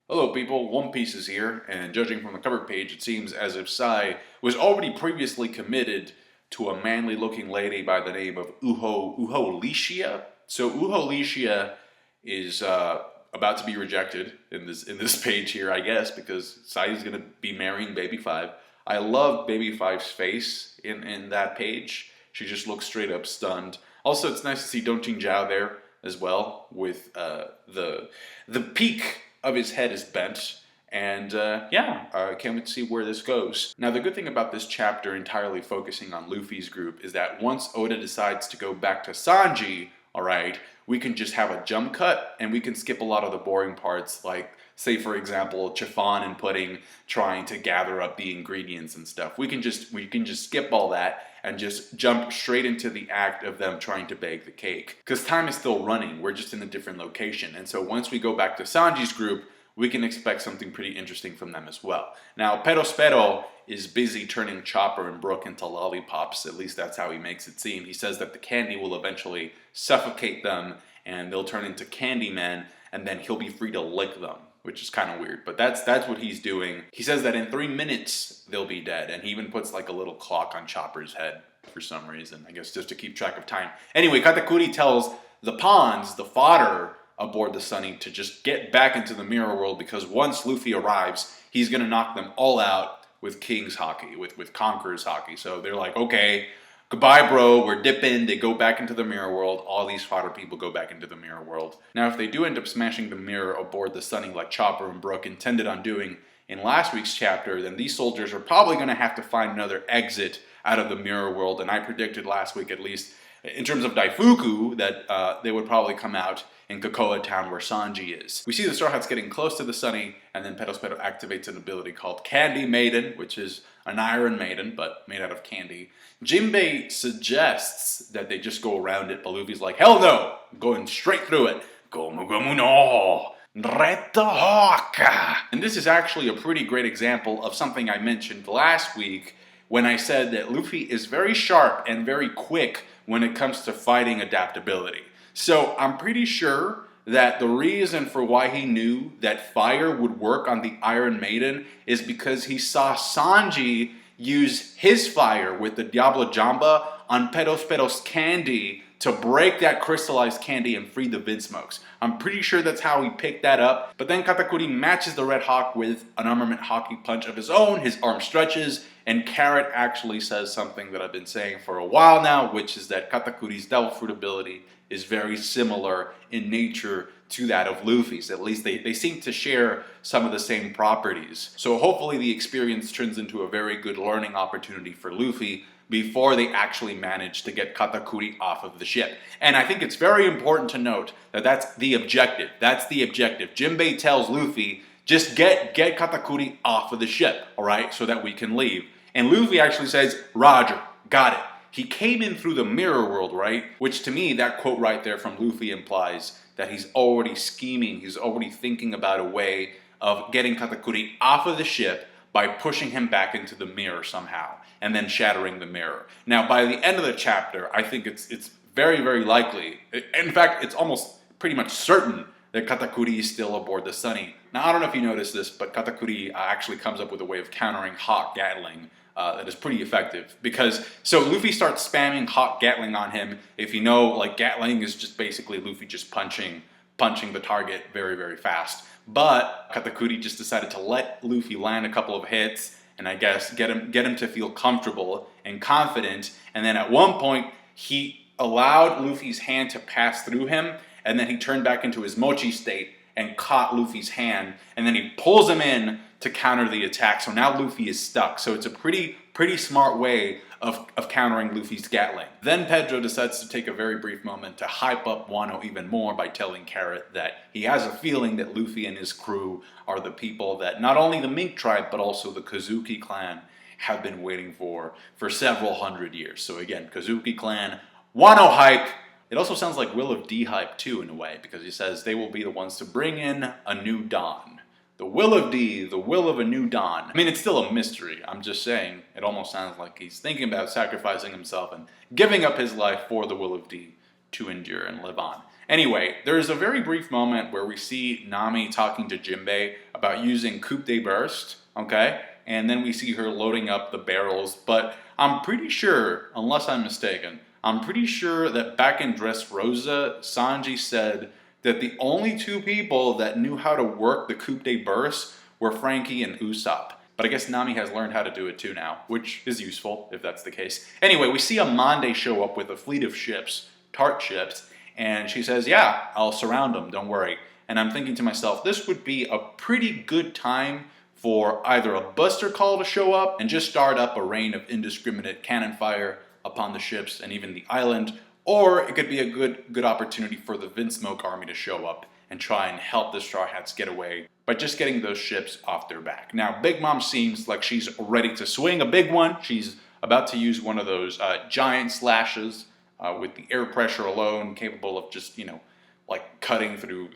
Hello people, One Piece is here, and judging from the cover page, it seems as if Sai was already previously committed to a manly-looking lady by the name of Uho Licia. So Uho Licia is about to be rejected in this page here, I guess, because Sai is going to be marrying Baby Five. I love Baby Five's face in that page. She just looks straight up stunned. Also, it's nice to see Don Jing-Zhao there as well, with the peak of his head is bent. And can't wait to see where this goes. Now, the good thing about this chapter entirely focusing on Luffy's group is that once Oda decides to go back to Sanji, alright, we can just have a jump cut and we can skip a lot of the boring parts, like, say for example, Chiffon and Pudding trying to gather up the ingredients and stuff. We can just skip all that and just jump straight into the act of them trying to bake the cake. Because time is still running, we're just in a different location. And so once we go back to Sanji's group, we can expect something pretty interesting from them as well. Now, Pedro is busy turning Chopper and Brook into lollipops. At least that's how he makes it seem. He says that the candy will eventually suffocate them and they'll turn into candy men, and then he'll be free to lick them, which is kind of weird, but that's what he's doing. He says that in 3 minutes they'll be dead, and he even puts like a little clock on Chopper's head for some reason, I guess just to keep track of time. Anyway, Katakuri tells the pawns, the fodder aboard the Sunny, to just get back into the mirror world, because once Luffy arrives, he's gonna knock them all out with King's Haki, with Conqueror's Haki. So they're like, okay, goodbye, bro, we're dipping. They go back into the mirror world. All these fodder people go back into the mirror world. Now, if they do end up smashing the mirror aboard the Sunny like Chopper and Brook intended on doing in last week's chapter, then these soldiers are probably going to have to find another exit out of the mirror world. And I predicted last week, at least, in terms of Daifuku, that they would probably come out in Kokoa Town where Sanji is. We see the Straw Hats getting close to the Sunny, and then Pedro activates an ability called Candy Maiden, which is an Iron Maiden, but made out of candy. Jinbei suggests that they just go around it, but Luffy's like, hell no! I'm going straight through it. Gomu gomu no! Reta Haka! And this is actually a pretty great example of something I mentioned last week when I said that Luffy is very sharp and very quick when it comes to fighting adaptability. So I'm pretty sure that the reason for why he knew that fire would work on the Iron Maiden is because he saw Sanji use his fire with the Diablo Jamba on Pedro's candy to break that crystallized candy and free the Vinsmokes. I'm pretty sure that's how he picked that up. But then Katakuri matches the Red Hawk with an armament Haki punch of his own. His arm stretches, and Carrot actually says something that I've been saying for a while now, which is that Katakuri's Devil Fruit ability is very similar in nature to that of Luffy's. At least they seem to share some of the same properties. So hopefully the experience turns into a very good learning opportunity for Luffy before they actually manage to get Katakuri off of the ship. And I think it's very important to note that that's the objective. That's the objective. Jinbei tells Luffy, just get Katakuri off of the ship, alright, so that we can leave. And Luffy actually says, Roger, got it. He came in through the mirror world, right? Which to me, that quote right there from Luffy implies that he's already scheming, he's already thinking about a way of getting Katakuri off of the ship by pushing him back into the mirror somehow, and then shattering the mirror. Now, by the end of the chapter, I think it's very, very likely, in fact, it's almost pretty much certain that Katakuri is still aboard the Sunny. Now, I don't know if you noticed this, but Katakuri actually comes up with a way of countering hot Gatling that is pretty effective. So Luffy starts spamming hot Gatling on him. If you know, like, Gatling is just basically Luffy just punching the target very, very fast. But Katakuri just decided to let Luffy land a couple of hits, and I guess get him to feel comfortable and confident. And then at one point, he allowed Luffy's hand to pass through him, and then he turned back into his mochi state and caught Luffy's hand, and then he pulls him in to counter the attack. So now Luffy is stuck. So it's a pretty smart way of countering Luffy's Gatling. Then Pedro decides to take a very brief moment to hype up Wano even more by telling Carrot that he has a feeling that Luffy and his crew are the people that not only the Mink tribe, but also the Kozuki clan have been waiting for several hundred years. So again, Kozuki clan, Wano hype. It also sounds like Will of D hype too, in a way, because he says they will be the ones to bring in a new dawn. The will of D, the will of a new dawn. I mean, it's still a mystery. I'm just saying, it almost sounds like he's thinking about sacrificing himself and giving up his life for the will of D to endure and live on. Anyway, there's a very brief moment where we see Nami talking to Jinbei about using Coupe de Burst, okay? And then we see her loading up the barrels, but I'm pretty sure, unless I'm mistaken, I'm pretty sure that back in Dressrosa, Sanji said that the only two people that knew how to work the Coupe de Burst were Frankie and Usopp. But I guess Nami has learned how to do it too now, which is useful if that's the case. Anyway, we see Amande show up with a fleet of ships, Tart ships, and she says, yeah, I'll surround them, don't worry. And I'm thinking to myself, this would be a pretty good time for either a buster call to show up and just start up a rain of indiscriminate cannon fire upon the ships and even the island, or it could be a good opportunity for the Vinsmoke army to show up and try and help the Straw Hats get away by just getting those ships off their back. Now, Big Mom seems like she's ready to swing a big one. She's about to use one of those giant slashes with the air pressure alone, capable of just, like cutting through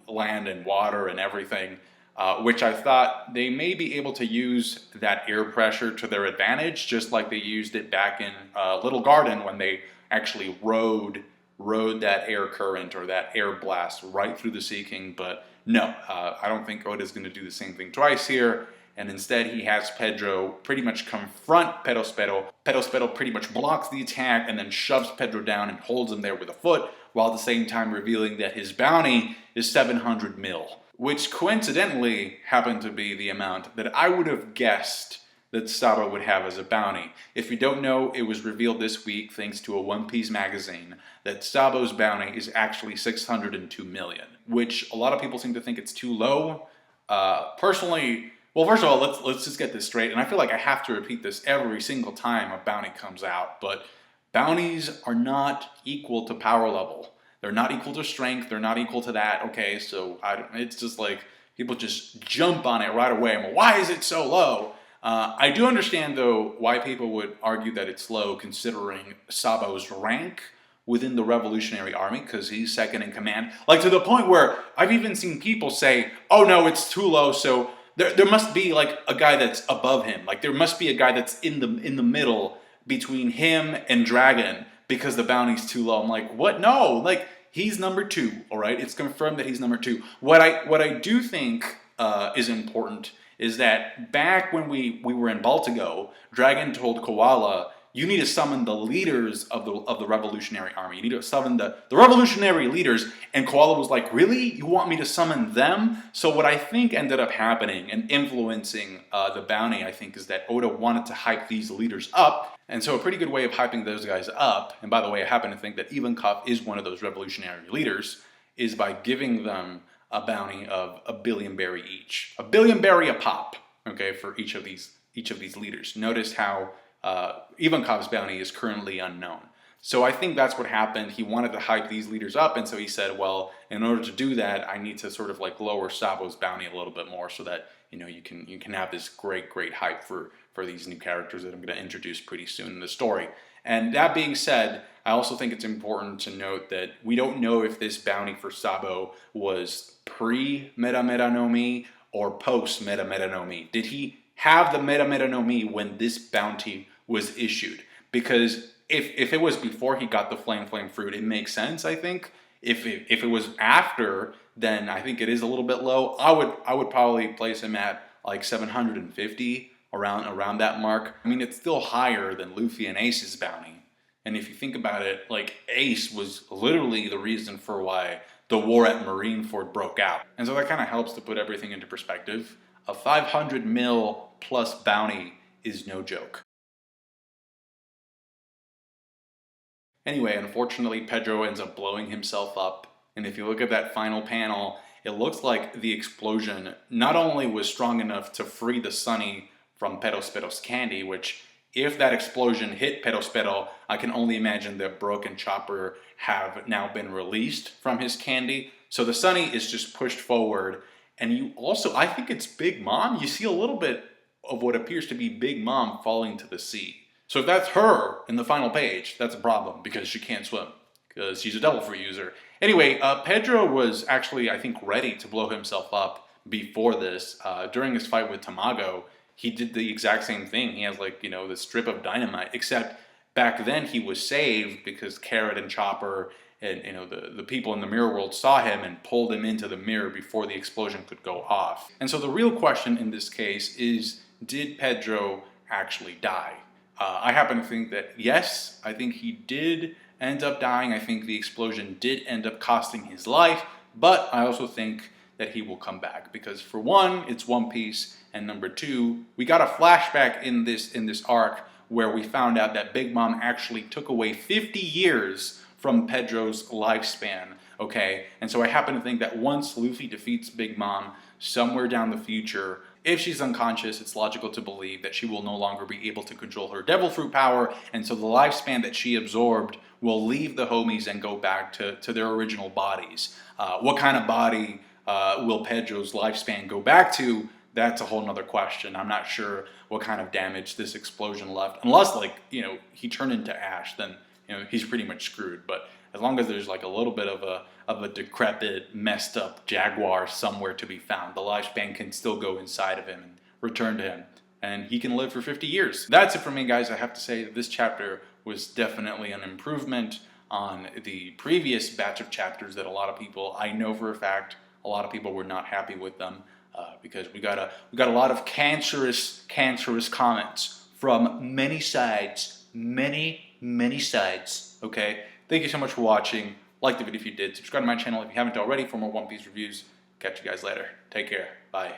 land and water and everything, which I thought they may be able to use that air pressure to their advantage, just like they used it back in Little Garden when they actually rode that air current or that air blast right through the Sea King. But no, I don't think Oda's going to do the same thing twice here. And instead he has Pedro pretty much confront Perospero. Perospero pretty much blocks the attack and then shoves Pedro down and holds him there with a foot, while at the same time revealing that his bounty is 700 mil, which coincidentally happened to be the amount that I would have guessed that Sabo would have as a bounty. If you don't know, it was revealed this week, thanks to a One Piece magazine, that Sabo's bounty is actually 602 million, which a lot of people seem to think it's too low. Personally, well, first of all, let's just get this straight, and I feel like I have to repeat this every single time a bounty comes out, but bounties are not equal to power level. They're not equal to strength, they're not equal to that, okay, so it's just like, people just jump on it right away, and why is it so low? I do understand, though, why people would argue that it's low, considering Sabo's rank within the Revolutionary Army, because he's second in command, like to the point where I've even seen people say, oh no, it's too low, so there must be like a guy that's above him. Like there must be a guy that's in the middle between him and Dragon because the bounty's too low. I'm like, what? No, like he's number 2. All right, it's confirmed that he's number 2. What I do think is important is that back when we were in Baltigo, Dragon told Koala, you need to summon the leaders of the Revolutionary Army. You need to summon the revolutionary leaders. And Koala was like, really? You want me to summon them? So what I think ended up happening and influencing the bounty, I think, is that Oda wanted to hype these leaders up. And so a pretty good way of hyping those guys up, and by the way, I happen to think that Ivankov is one of those revolutionary leaders, is by giving them a bounty of 1 billion berry each. 1 billion berry a pop, okay, for each of these leaders. Notice how Ivankov's bounty is currently unknown. So I think that's what happened. He wanted to hype these leaders up, and so he said, well, in order to do that, I need to sort of like lower Sabo's bounty a little bit more so that, you can have this great hype for these new characters that I'm going to introduce pretty soon in the story. And that being said, I also think it's important to note that we don't know if this bounty for Sabo was pre-Meta Meta no Mi or post-Meta Meta no Mi. Did he have the Meta Meta no Mi when this bounty was issued? Because if it was before he got the Flame Fruit, it makes sense, I think. If it was after, then I think it is a little bit low. I would probably place him at like 750, around that mark. I mean, it's still higher than Luffy and Ace's bounty. And if you think about it, like Ace was literally the reason for why the war at Marineford broke out. And so that kind of helps to put everything into perspective. A 500 mil plus bounty is no joke. Anyway, unfortunately, Pedro ends up blowing himself up. And if you look at that final panel, it looks like the explosion not only was strong enough to free the Sunny from Perospero's candy, which if that explosion hit Perospero, I can only imagine that Brook and Chopper have now been released from his candy. So the Sunny is just pushed forward. And you also, I think it's Big Mom. You see a little bit of what appears to be Big Mom falling to the sea. So if that's her in the final page, that's a problem because she can't swim because she's a Devil Fruit user. Anyway, Pedro was actually, I think, ready to blow himself up before this. During his fight with Tamago, he did the exact same thing. He has like, this strip of dynamite, except back then he was saved because Carrot and Chopper and the people in the mirror world saw him and pulled him into the mirror before the explosion could go off. And so the real question in this case is, did Pedro actually die? I happen to think that yes, I think he did end up dying. I think the explosion did end up costing his life, but I also think that he will come back, because for one, it's One Piece, and number two, we got a flashback in this arc where we found out that Big Mom actually took away 50 years from Pedro's lifespan, okay? And so I happen to think that once Luffy defeats Big Mom, somewhere down the future, if she's unconscious, it's logical to believe that she will no longer be able to control her devil fruit power, and so the lifespan that she absorbed will leave the homies and go back to their original bodies. What kind of body will Pedro's lifespan go back to? That's a whole nother question. I'm not sure what kind of damage this explosion left. Unless, like, he turned into ash, then, he's pretty much screwed. But as long as there's like a little bit of a decrepit, messed up jaguar somewhere to be found, the lifespan can still go inside of him and return to him, and he can live for 50 years. That's it for me, guys. I have to say that this chapter was definitely an improvement on the previous batch of chapters that a lot of people, I know for a fact, a lot of people were not happy with them, because we got a lot of cancerous comments from many sides, many sides. Okay, thank you so much for watching. Like the video if you did. Subscribe to my channel if you haven't already for more One Piece reviews. Catch you guys later. Take care. Bye.